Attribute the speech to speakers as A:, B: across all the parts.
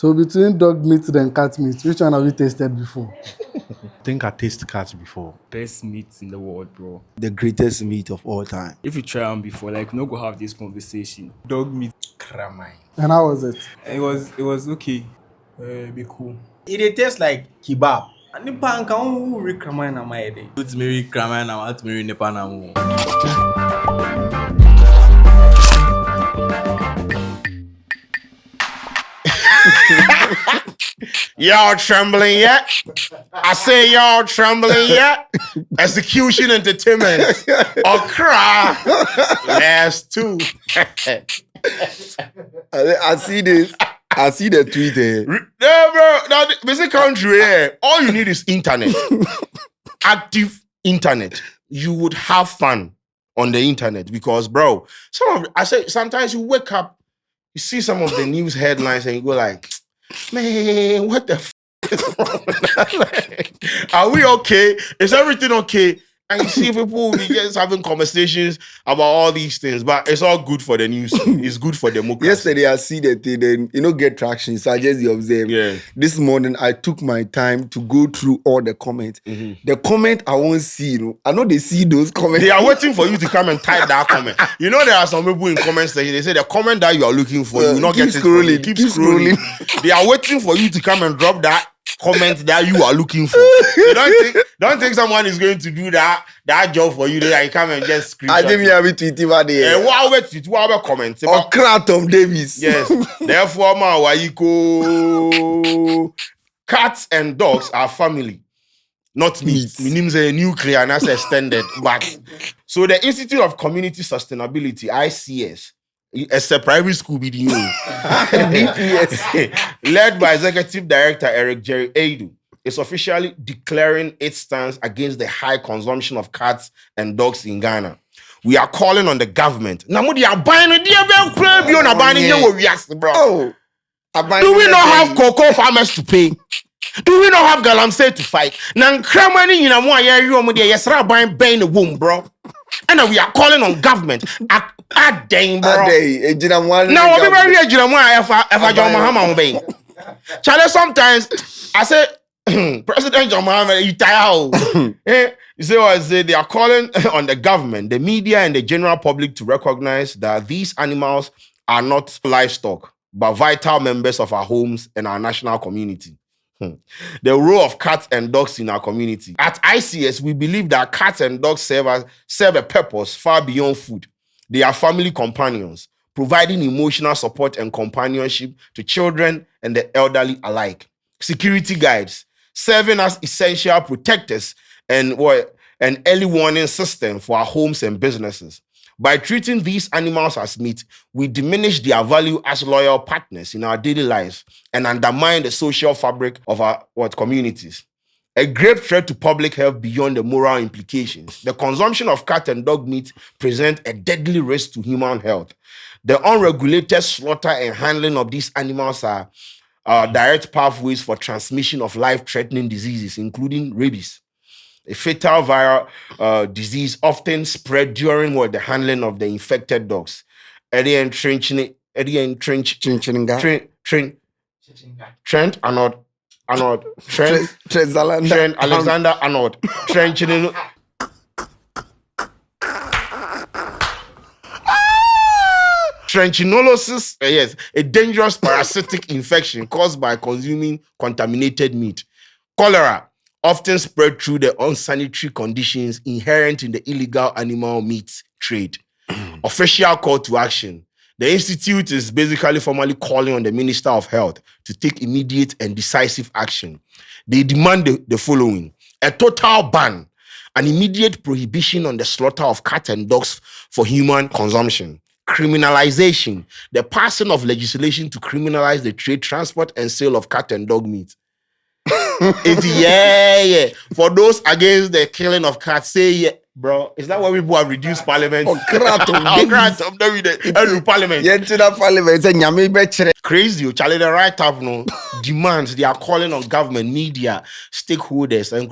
A: So between dog meat and cat meat, which one have you tasted before?
B: I think I tasted cat before.
C: Best meat in the world, bro.
D: The greatest meat of all time.
C: If you try them before, like, no go have this conversation.
E: Dog meat, kramai.
A: And how was it?
E: It was okay. Be cool.
F: It tastes like kebab. Nipa nka who read kramai na my head.
E: It's Mary kramai na what Mary nipa na mo.
B: Y'all trembling yet? I say y'all trembling yet? Execution Entertainment. Accra. Last two.
D: I see this. I see the tweet here.
B: No, bro. Now, this country here, all you need is internet. Active internet. You would have fun on the internet because, bro, sometimes you wake up, you see some of the news headlines and you go like, man, what the is wrong with that? Like, are we okay? Is everything okay? And you see people will be just having conversations about all these things, but it's all good for the news. It's good for democracy.
D: Yesterday, I see that they then, get traction. So I just observe.
B: Yeah.
D: This morning, I took my time to go through all the comments.
B: Mm-hmm.
D: The comment I won't see, I know they see those comments.
B: They are waiting for you to come and type that comment. You know, there are some people in comment section, they say the comment that you are looking for, you will not get it. Keep scrolling. They are waiting for you to come and drop that comment that you are looking for. You don't think someone is going to do that job for you. That you come and just screenshot.
D: I didn't have it tweet about there.
B: What comment?
D: Or Kratom Davis.
B: Yes. Therefore, cats and dogs are family, not meat. Means a nuclear and that's extended. But so the Institute of Community Sustainability, ICS, it's a private school video, led by Executive Director Eric Jerry Adu, is officially declaring its stance against the high consumption of cats and dogs in Ghana. We are calling on the government. Do we not have cocoa farmers to pay? Do we not have galamsey to fight? Bro. And we are calling on government. Dang, bro. Now, we very Charlie, sometimes I say, President John Mahama, you tired. You see what I say? They are calling on the government, the media, and the general public to recognize that these animals are not livestock, but vital members of our homes and our national community. The role of cats and dogs in our community. At ICS, we believe that cats and dogs serve a purpose far beyond food. They are family companions, providing emotional support and companionship to children and the elderly alike. Security guides, serving as essential protectors and an early warning system for our homes and businesses. By treating these animals as meat, we diminish their value as loyal partners in our daily lives and undermine the social fabric of our communities. A grave threat to public health beyond the moral implications. The consumption of cat and dog meat presents a deadly risk to human health. The unregulated slaughter and handling of these animals are direct pathways for transmission of life-threatening diseases, including rabies, a fatal viral disease often spread during the handling of the infected dogs. Trent Alexander Arnold. Trichinosis, yes, a dangerous parasitic infection caused by consuming contaminated meat. Cholera, often spread through the unsanitary conditions inherent in the illegal animal meat trade. Official call to action. The Institute is basically formally calling on the Minister of Health to take immediate and decisive action. They demand the following: a total ban, an immediate prohibition on the slaughter of cats and dogs for human consumption. Criminalization, the passing of legislation to criminalize the trade, transport, and sale of cat and dog meat. For those against the killing of cats, say Bro, is that why people have reduced parliament?
D: Okratom,
B: Okratom, every parliament.
D: Yet to that parliament, say nyame bechere.
B: Crazy, Charlie. The right have no demands. They are calling on government, media, stakeholders, and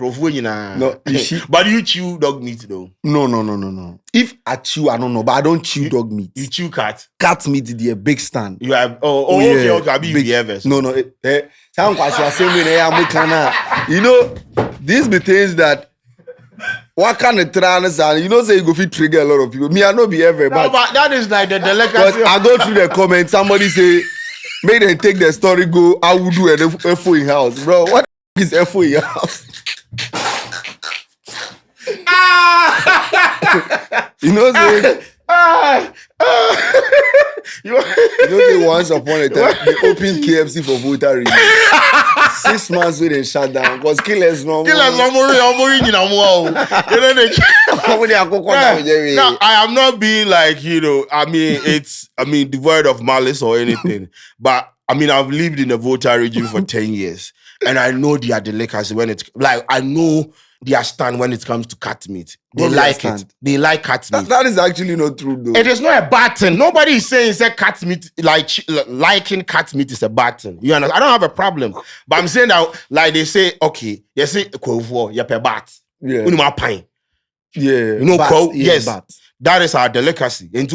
D: No, you see-
B: but you chew dog meat though.
D: No. If I chew, I don't know, but I don't chew dog meat.
B: You chew cat.
D: Cat meat is a big stand.
B: You have okay. I be behaviors.
D: No. Sound quite same way. You know, these be things that. What kind of trainers and you know say you go fit trigger a lot of people. Me, I know be ever,
B: No, but that is like the delicacy.
D: Because I go through the comments, somebody say, make them take the story, go, I will do an FO in house. Bro, what is FO in your house? You know, say, you know, say once upon a time, they opened KFC for voter review. 6 months we they shut down because killers no more.
B: Now, I am not being like, I mean, devoid of malice or anything. But I mean, I've lived in the voter regime for 10 years. And I know their delicacy when it's like, I know their stand when it comes to cat meat. They like it. They like cat meat.
D: That is actually not true, though.
B: It is not a bad thing. Nobody is saying cat meat, liking cat meat is a bad thing. You understand? I don't have a problem. But I'm saying that, like they say, okay, you say, Kwadwo, you pay bat.
D: Yeah.
B: You know, pie.
D: Yeah.
B: You know,
D: Bat,
B: yes.
D: bat.
B: That is our delicacy. And I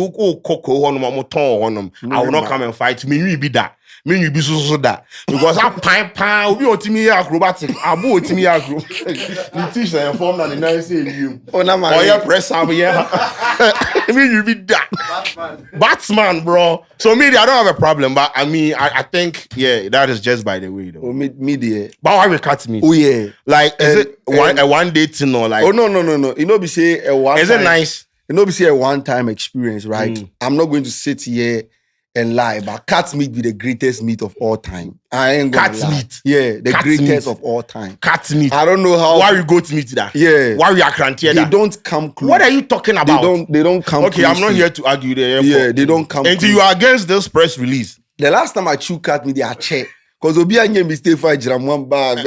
B: will not come and fight me. You be that. Me you be so that because I pine will be ultimate acrobatic. I will ultimate acro. The teacher informed that the nice say you.
D: Oh, no, man.
B: Or your press over here. Me you be that. Batsman, bro. So me, I don't have a problem, but I mean, I think that is just by the way though.
D: Oh, media.
B: But why we cut me?
D: Oh yeah.
B: Like is it a one day thing or like?
D: Oh no. You know, be say a one.
B: Is it nice?
D: You know, be say a one-time experience, right? I'm not going to sit here and lie, but cat meat be the greatest meat of all time. I ain't gonna
B: Cat
D: lie.
B: meat?
D: Yeah, the
B: Cat
D: greatest
B: meat.
D: of all time.
B: Cat meat.
D: I don't know how.
B: Why we goat meat that?
D: Yeah.
B: Why we are cranty
D: They
B: that?
D: don't come close.
B: What are you talking about?
D: They don't come
B: Okay,
D: close.
B: I'm not here to argue there.
D: Yeah, they don't come
B: Until
D: close.
B: you are against this press release.
D: The last time I chew cat meat, they are check. Because Obi and mistake for Jiram bag.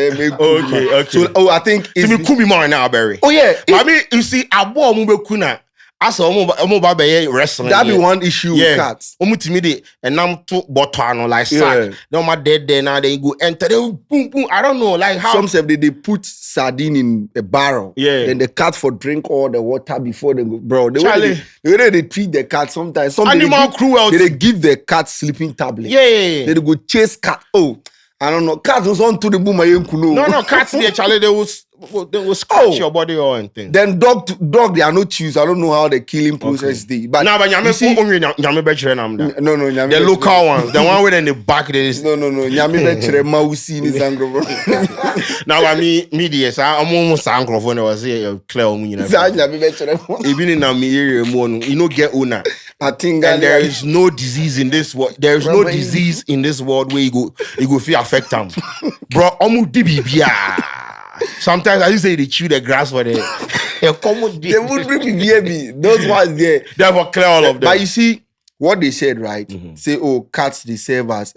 B: Okay.
D: So I think
B: See me kumi more now, Barry.
D: Oh yeah.
B: I mean, you see, abo mube kuna. Asa omo ba be wrestling.
D: That be one issue with cats.
B: Omo timi de enam to botano like sack. No ma dead there now. Then you go enter. Then boom. I don't know, like how.
D: Some say they put sardine in a barrel.
B: Yeah.
D: Then the cat for drink all the water before they go. Bro, the
B: Charlie.
D: way they treat the cat sometimes. Some
B: Animal cruelty.
D: They give the cat sleeping tablet.
B: Yeah.
D: They go chase cat. Oh, I don't know. Cats was on to the boom.
B: No, cats there, Charlie. They will scratch your body or anything.
D: Then dog, they are not choose. I don't know how the killing process they. But
B: Nah, but
D: you see-
B: no,
D: nyame
B: the local ones, the one with in the back. There is
D: No. Nyame be chere mausi ni sangro.
B: now. I mean, media. I'm almost angry for was here. Clear,
D: Sa nyame be chere mo.
B: even in a area, you know, get owner.
D: I think
B: And there is no disease in this world. There is no disease in this world where you go feel affect them, bro. Sometimes I used to say they chew the grass for the.
D: they would bring me. Those ones there.
B: Therefore, clear all of them.
D: But you see what they said, right? Say, oh, cats they serve as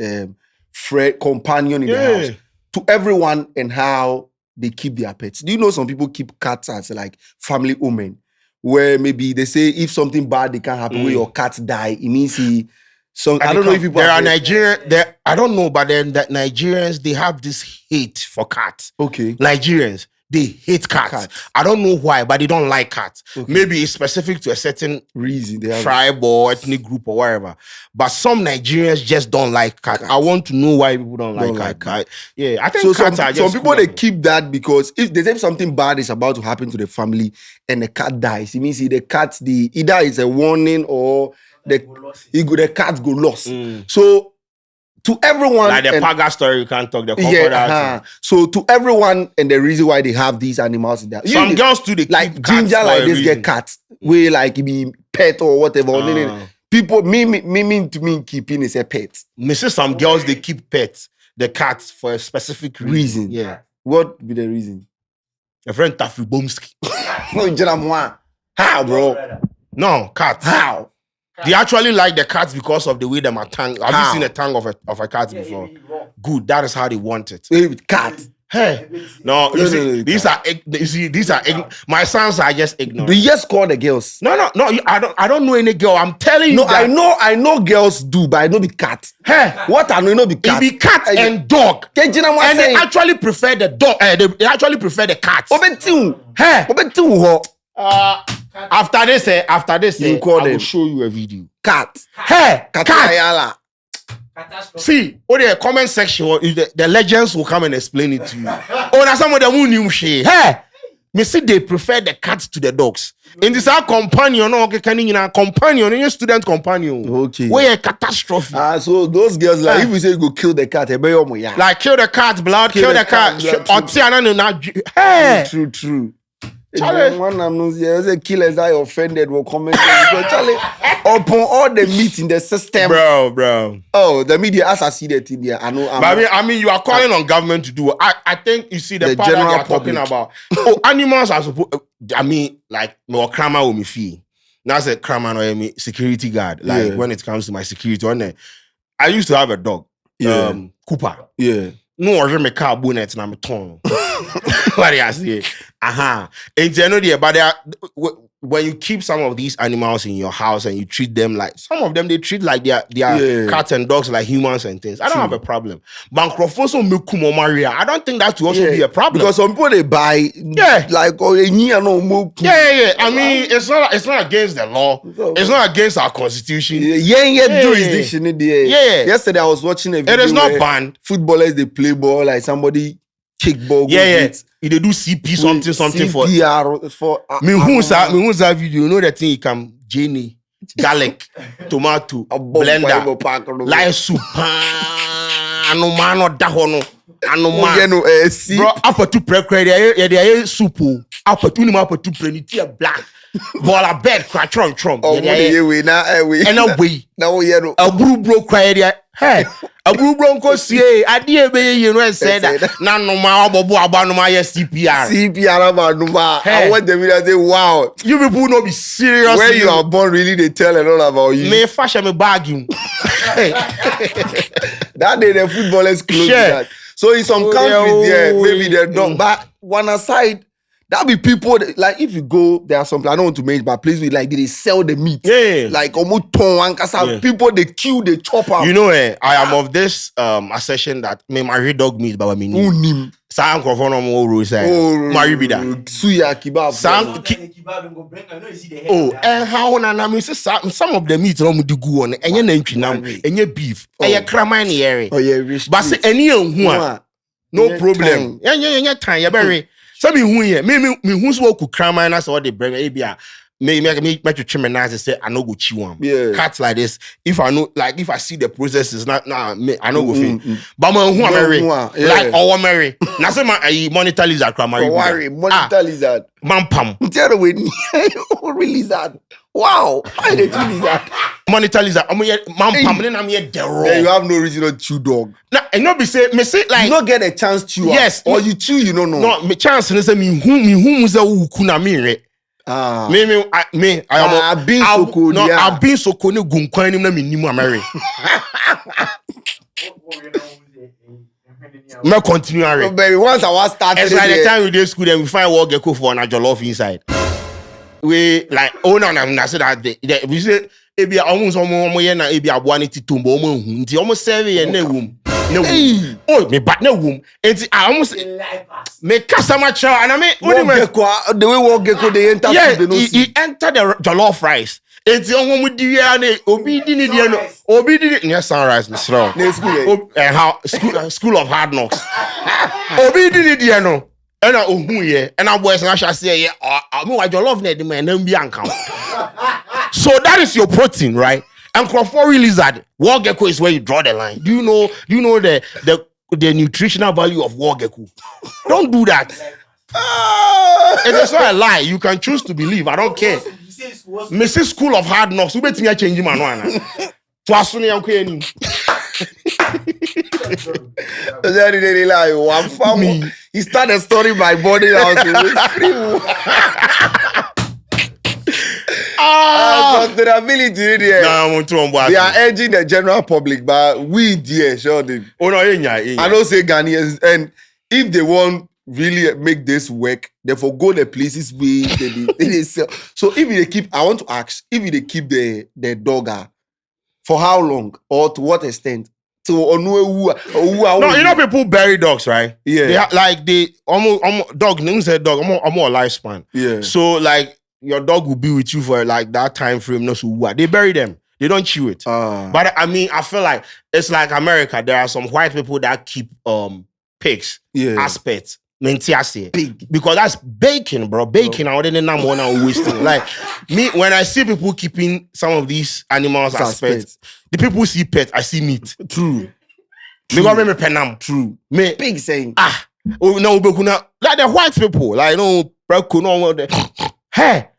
D: friend, companion in the house to everyone and how they keep their pets. Do you know some people keep cats as like family omen, where maybe they say if something bad they can happen, where your cat die, it means he. So I don't know if people
B: there are Nigerians. There, I don't know, but then that Nigerians they have this hate for cats.
D: Okay.
B: Nigerians they hate cats. I don't know why, but they don't like cats.
D: Okay.
B: Maybe it's specific to a certain
D: reason they have
B: tribe or ethnic group or whatever. But some Nigerians just don't like cats. I want to know why people don't like cats. Yeah, I think
D: so
B: cats are just
D: some people
B: cool.
D: they keep that because if they say something bad is about to happen to the family and the cat dies, it means the cat either is a warning or the cat go lost. So to everyone,
B: like the Paga story, you can't talk the crocodile.
D: So to everyone, and the reason why they have these animals in there.
B: Some girls too, they
D: like
B: keep
D: ginger,
B: cats
D: like
B: for
D: this
B: a
D: get
B: reason.
D: cats. We like it be pet or whatever. People, me keeping is a pet.
B: Me see some girls they keep pets, the cats for a specific reason. Yeah.
D: What be the reason?
B: A friend Taffy Bomsky.
D: How, bro?
B: No, cats.
D: How?
B: They actually like the cats because of the way them are tongue. Have you seen a tongue of a cat before? Good. That is how they want it.
D: With cat.
B: Hey, no, you see, these are my sons are just ignorant.
D: Do you just call the girls?
B: No, I don't know any girl. I'm telling you.
D: No,
B: that,
D: I know girls do, but I know the cat.
B: Hey,
D: what I know be cat.
B: It be cat and dog.
D: And
B: they actually prefer the dog. They actually prefer the cat. Hey, after this, I will show you a video.
D: Cat.
B: Hey, cat. See, the comment section, the legends will come and explain it to you. Now some of them who knew shit. Hey, me see they prefer the cats to the dogs. In this our companion, companion, student companion.
D: Okay.
B: Where a catastrophe.
D: So those girls like if we say you go kill the cat,
B: like kill the cat, blood, kill the cat. Hey,
D: true. Charlie, one the killers I offended will comment. Charlie, upon all the meat in the system,
B: bro.
D: Oh, the media as I see that in there. I know.
B: I mean, you are calling on government to do. I think you see the part that you are talking about. Oh, animals are supposed. I mean, like more crama with me fee. Now I said crama no me security guard. Like when it comes to my security, I used to have a dog. Cooper.
D: Yeah.
B: No, I me car bonnet na me ton. What do you say? And generally, but when you keep some of these animals in your house and you treat them like some of them, they treat like their cats and dogs like humans and things. I don't have a problem. But I don't think that will also be a problem
D: because some people they buy like
B: I mean, it's not against the law. It's not against our constitution.
D: Jurisdiction. Yesterday I was watching a video.
B: It is not banned.
D: Footballers they play ball like somebody kick ball.
B: They do CP something for
D: CPR for
B: me who's that video, you know that thing you can Jenny, garlic, tomato, blender, like soup, no man bro, up to pre soup, up to plenty black. Ball a bed cry tron.
D: And
B: away. Now a bro cry there. Hey, a bro see idea be said that no my CPR.
D: CPR about Numa. I want them to say, wow.
B: You people not be serious.
D: Where you are born, really they tell a lot about you.
B: Me fashion me bargain.
D: That day the footballers close that. So in some countries there, maybe they're not. But one aside, that be people that, like if you go, there are some I don't want to mention, but places like they sell the meat. Like almost people they kill, they chop out.
B: You know, I am of this assertion that me marry dog meat, but I mean Sam microphone on more rules. Marry be that.
D: Suya kebab.
B: And how I mean some of the meat on the go on and your beef and your cramine area.
D: Oh yeah,
B: but say any no problem. Yeah, time you bury. So me who's work with cramine that's all they bring abia. Me to trim and nice say I no go chew one. Cats like this. If I know, like if I see the process is not I no go fit. But man who marry like our marry. Now say my monitor lizard cramine.
D: Worry, monitor lizard.
B: Man pam.
D: Tell the way lizard. Wow, why they do lizard?
B: Monitor lizard. I'm here man pam. Then I'm here the raw.
D: You have no reason to chew dog.
B: Now and not be say me say like
D: you not get a chance chew.
B: Yes,
D: or you chew you don't know.
B: No, me chance say me who say who kuna me. I have been so cold gunkwan na me nimu amere. Me continue.
D: Baby, once I was started.
B: It's like the time we did school then we find war gecko for na jollof inside. We like na say that we say ebi almost omo na ebi aboani titumbo omo hu nti omo serve ye na wum. Oh, me back no womb. And I almost me customer chow and I mean
D: the way walk gecko they enter
B: he entered the jollof rice. It's the only with the obi didn't near sunrise Miss Row. How school of hard knocks. Obi didn't no. And I boys and I shall say I mean your love net man and be uncount. So that is your protein, right? And Crawford lizard, war gecko is where you draw the line. Do you know the nutritional value of war gecko? Don't do that. It is not a lie. You can choose to believe. I don't care. Mrs. School of Hard Knocks. You better change my one.
D: He started story by body sustainability they are urging the general public, but we dear Sheldon.
B: Oh no,
D: I don't say Ghanaians, and if they want really make this work, they forgo the places where they sell. So if they keep, I want to ask, if they keep the dogger, for how long or to what extent? So
B: No, you know people bury dogs, right?
D: Yeah.
B: They almost dog. Names said dog. I'm more lifespan.
D: Yeah.
B: So like your dog will be with you for like that time frame. No, so they bury them. They don't chew it. But I mean, I feel like it's like America. There are some white people that keep pigs as pets. Pig. Because that's bacon, bro. Bacon, I wouldn't know one wasting. Like me, when I see people keeping some of these animals as pets, the people see pets, I see meat.
D: True.
B: Me go me penam.
D: True.
B: Me
D: Pig saying.
B: Oh no, like the white people, like no, hey.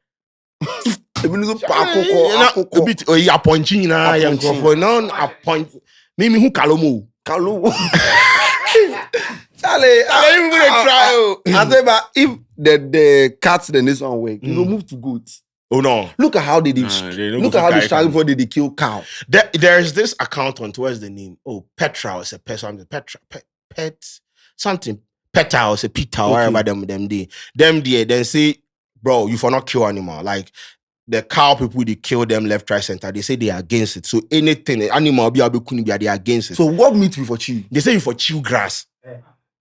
B: A bit a punching na young for none a point. Mimi who kalomo.
D: Charlie, I say, but if the cats the next one week, you move to goats.
B: Oh no!
D: Look at how they did. Look at how they struggle before they kill cow.
B: There is this account on what's the name? Oh, Petra is a pet something. Pet something. Petra is a Peter. Whatever them there. Then say, bro, you for not kill animal. Like the cow people, they kill them left, right, center. They say they are against it. So anything animal be able to be they are against it.
D: So what meat we for chew?
B: They say you for chew grass.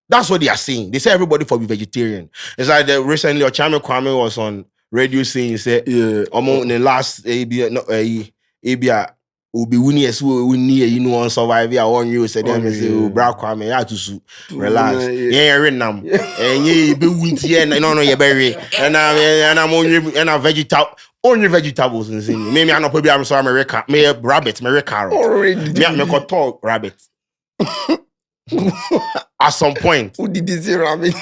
B: That's what they are saying. They say everybody for be vegetarian. It's like recently Ochame Kwame was on radio saying, he said, among the last ABA will be winning as we near you know on survive. I want you said them say, oh, bra Kwame, you have to relax. Yeah, renam. And ye be winty and no, you berry. And I'm only vegetable. Only vegetables in Zini. Maybe I'm not probably I'm sorry, America. May rabbit, Mary carrot. Me got talk rabbit. At some point,
D: who did this rabbit?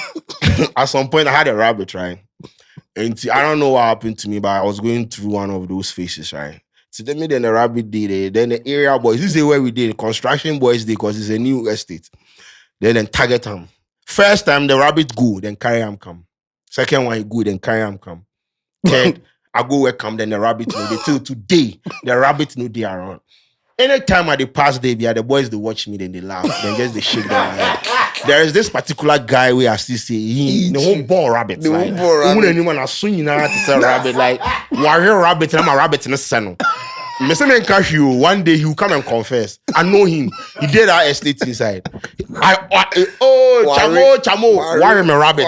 B: At some point, I had a rabbit, right? And I don't know what happened to me, but I was going through one of those phases, right? So then the rabbit did it. Then the area boys, this is where we did construction boys did because it's a new estate. Then target them. First time the rabbit go, then carry him come. Second one he go, then carry him come. Third, I go where come, then the rabbit know. They till today, the rabbit know they are around. Anytime I pass there, the boys they watch me, then they laugh, then just they shake their head. There is this particular guy where I still say the whole ball rabbit. The whole ball rabbit. Anyone I swing now to say rabbit like warrior rabbit, and I'm a rabbit in the sun. One day he will come and confess. I know him. He did our estate inside. Chamo, worry me rabbit.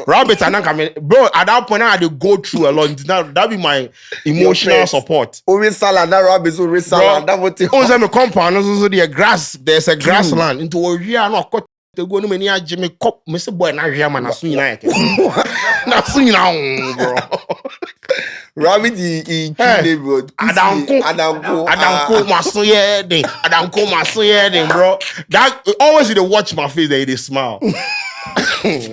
B: Rabbit and coming. Bro, at that point I had to go through a lot. That be my emotional support.
D: Always salad, that rabbit always salad. That what it
B: was. I'm a compound. Also, there's a grassland into a real no cut. They go to me Jimmy Cop, Mr. Boy, na here man, na swing now, bro.
D: Rabbit in neighborhood.
B: Adamko maso bro. That always they watch my face, they smile.
D: He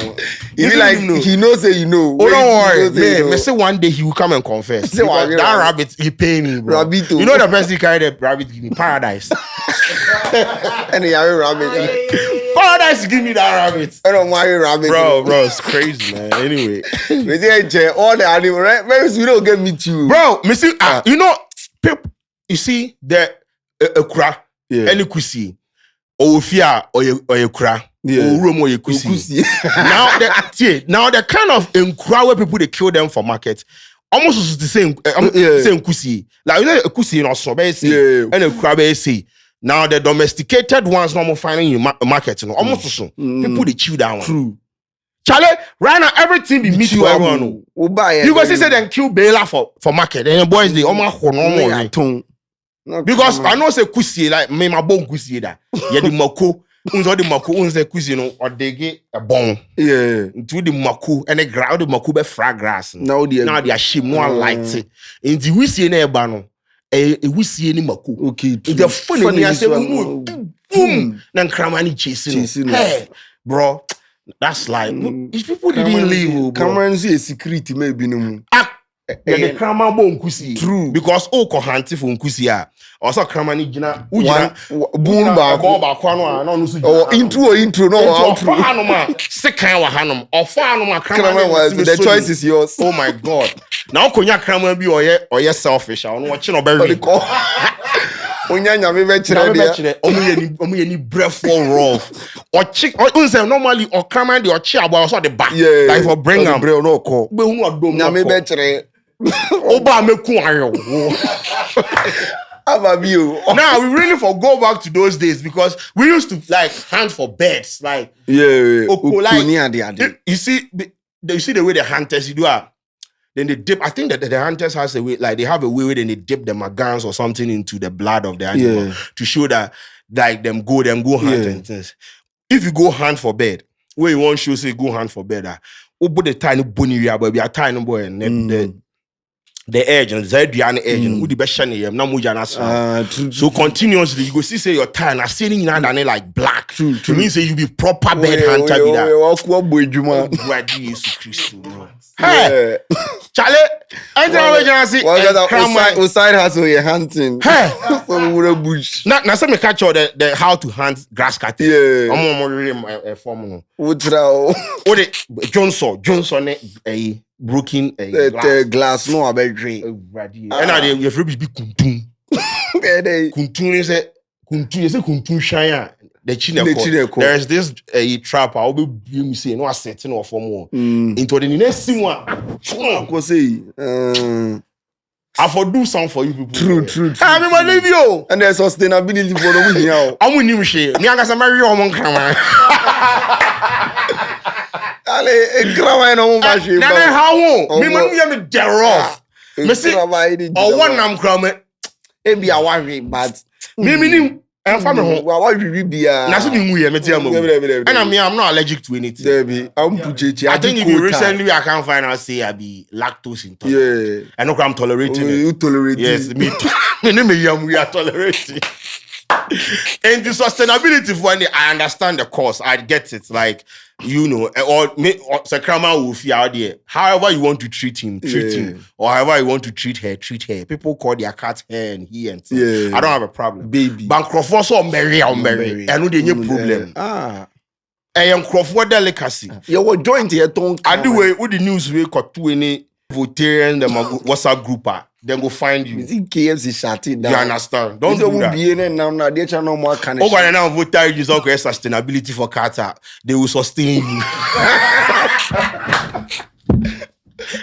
D: be like he knows that you know.
B: Oh, don't worry, man. Say one day he will come and confess. That rabbit, he pay me, bro.
D: Rabbito.
B: You know the best he carried the rabbit give me paradise.
D: And the rabbit.
B: Paradise give me that rabbit.
D: I don't want rabbit.
B: Bro, it's crazy, man. Anyway.
D: All the animals, right? Very soon we don't get meet you.
B: Bro, you know, you see the kura, any kusi, or fear or your kura. Or room or kusi. Now the kind of enkura where people they kill them for market almost is the same kusi. Like you know a kusi in also and a crab say. Now the domesticated ones normal finding in market, you know, almost so people they chew that one. True. Charlie, right now everything be meat for everyone. You go see say then kill Bela for market. And the boys they almost normal. Because I know say kusi like me my bone kusi that. Yeah the mako. Unzo the mako unze kusi no or they get a bone. Yeah. Into the mako and the ground the mako be fragrance. Now they are shame more light. In the we see na eba no. We see any mako. Okay. The funny I say boom. Then Kramani chasing. Hey, bro. That's like if people didn't leave,
D: Cameron say security maybe no.
B: The Krama bo nkusi. True. Because hunting for nkusi also Kramani jina
D: boom ba intro no outro
B: hanoma second wa hanom ofa hanoma
D: Kramani the choice is yours.
B: Oh my god. Now konya Krama bi oye selfish no watch no be
D: Onya nyame be
B: Now
D: chere dia.
B: omu ye ni breath for rough. Or chick or say normally or craman the or chi about also the back.
D: Yeah.
B: Like for bring am.
D: Bre no call.
B: Be hu odom.
D: Nyame be chere.
B: Oba meku ayo.
D: Ababio.
B: Now we really for go back to those days because we used to like hunt for birds. Like
D: Yeah.
B: like,
D: Okuni ade.
B: you see the way the hunters you do are. Then they dip. I think that the hunters has a way, like they have a way where then they dip the magans or something into the blood of the animal to show that like them go hunt and things. If you go hunt for bird, where you want to say go hunt for bird, but the tiny bunny but we are tiny boy and the edge and the edge and would be so continuously you go see your time I see in like black. True. It means say you be proper bird hunter be that. Hey, Charlie, I don't see.
D: Outside has we hunting.
B: Hey,
D: from the bush.
B: Now some me catch the how to hunt grass cat.
D: Yeah.
B: I'm form.
D: Utrao.
B: Oh, the Johnson a broken
D: glass no abedre.
B: And now you free be kuntun. Kuntun is a kuntun. You say kuntun shine. The chineko. There's this trap. I'll be you say no setting or for more into the next one. I for do something for you people. True. I mean, my leave you.
D: And there's sustainability for the win now.
B: I'm with you, shit. Me, I got some marry your mom.
D: Ale, grama no mo bashi.
B: Na how? Me man me dare off. Me say, or one nam crame.
D: E be a worry, but
B: me and family home.
D: What we be a
B: na so me mu here me tell you. And I'm not allergic to anything.
D: Debbie, I'm puchechi.
B: I think if you recently I can't find out say I be lactose intolerant.
D: Yeah.
B: I know I'm tolerating it.
D: You tolerate
B: yes,
D: it.
B: me we are tolerating. And the sustainability for when I understand the course, I get it. Like, you know, or Sakrama will fear out there. However you want to treat him, or however you want to treat her. People call their cat her and he and so. I don't have a problem.
D: Baby.
B: But Crawford or Mary. I know they need problem. I am Crawford delicacy.
D: You were joined here, don't.
B: I do way with the news we got to any Votarian them WhatsApp group. Then go find you.
D: Is it KSS shutting down?
B: You understand? Don't do that. Oh, but now voter is on sustainability for Qatar. They will sustain you.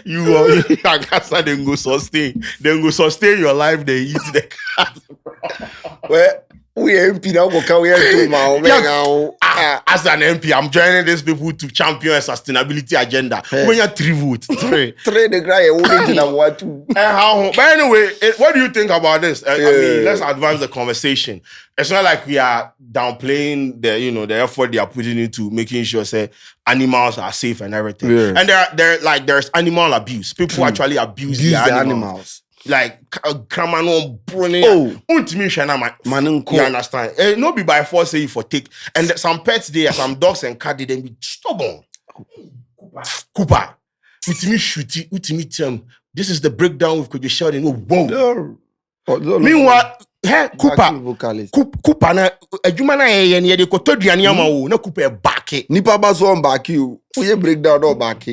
B: You are Qatar. Then go sustain. Then go sustain your life. They eat the cat.
D: Well, we MP now go carry to
B: as an MP, I'm joining these people to champion a sustainability agenda. When you're 3 votes, 3
D: the guy what to.
B: But anyway, what do you think about this? I mean, let's advance the conversation. It's not like we are downplaying the effort they are putting into making sure say animals are safe and everything. Yeah. And there's animal abuse. People actually abuse the animals. Like Kramano Brunei. You understand? No be by force say you for take. And some pets there, some dogs and cats, they then be stubborn. Cooper. Ultimate shooty, ultimate this is the breakdown with Kwadwo Sheldon. Whoa. Meanwhile, hey, Cooper na adwuma na ye de kotoduane ama wo na Cooper back.
D: Nipa ba so on back you. We breakdown or back.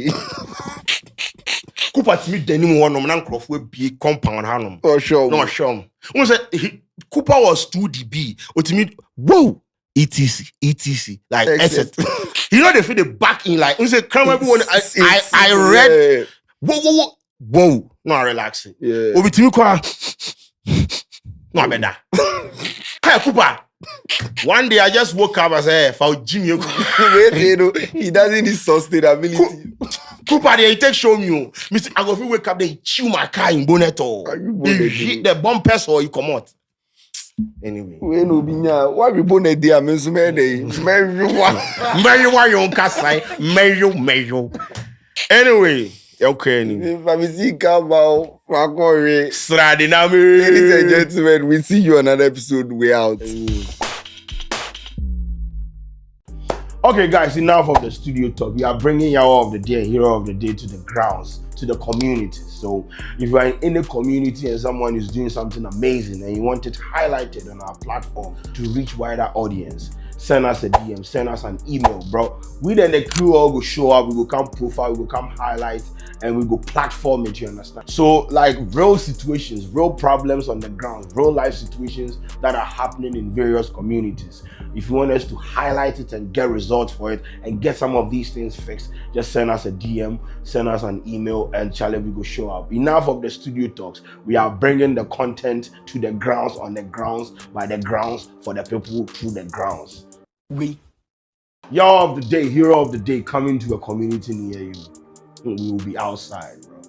B: Cooper to me denim wonom na nkrofo bi compound hanom.
D: Oh sure.
B: No sure. Who say Cooper was 2dB. Ultimate whoa. etc. Like asset. You know they feel the back in like. Who say come everyone I read. Whoa. No relax it.
D: Yeah.
B: Obi to me kwa. No better. Hey Cooper. One day I just woke up and said, "For Jimmy,
D: he doesn't need sustainability."
B: Cooper, they take show me. Mister, I go wake up, they chew my car in bonnet. He hit the bumpers or you come out. Anyway,
D: we no binya. Why we bonnet there? Me so many.
B: Why you on castle? Mayo. Anyway, okay.
D: Ladies and gentlemen, we see you on another episode. We out.
B: Okay, guys, enough of the studio talk. We are bringing Yawa of the Day, Hero of the Day to the grounds, to the community. So if you are in the community and someone is doing something amazing and you want it highlighted on our platform to reach wider audience, send us a DM, send us an email, bro. We then the crew all go show up, we go come profile, we go come highlight, and we go platform it, you understand? So like real situations, real problems on the ground, real life situations that are happening in various communities. If you want us to highlight it and get results for it and get some of these things fixed, just send us a DM, send us an email, and Charlie, we go show up. Enough of the studio talks. We are bringing the content to the grounds, on the grounds, by the grounds, for the people through the grounds. Y'all of the day, hero of the day, coming to a community near you. We will be outside, bro.